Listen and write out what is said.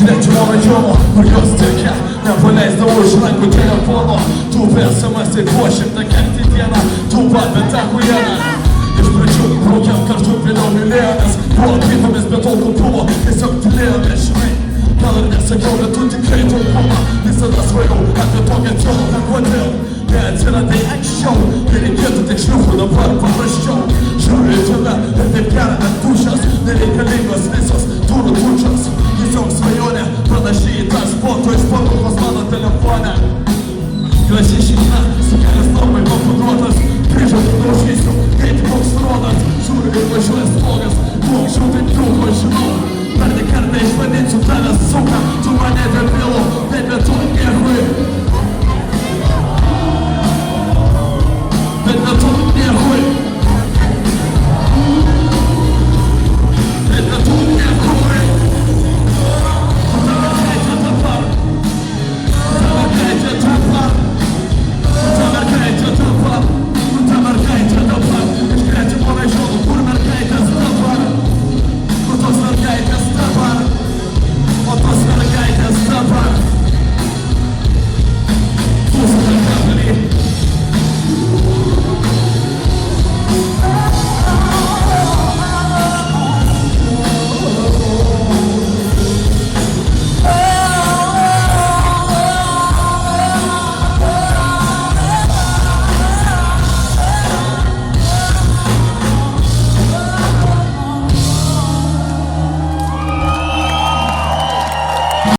trečio rajono, kur jos teke nepaleisdavo iš rankų telefono. Tu per SMS po 100 kerti dieną, tu bet akujena. Iš pradžių braukiam kartu, vėliau mylėjomės, buvo atvykomis, bet tol kol buvo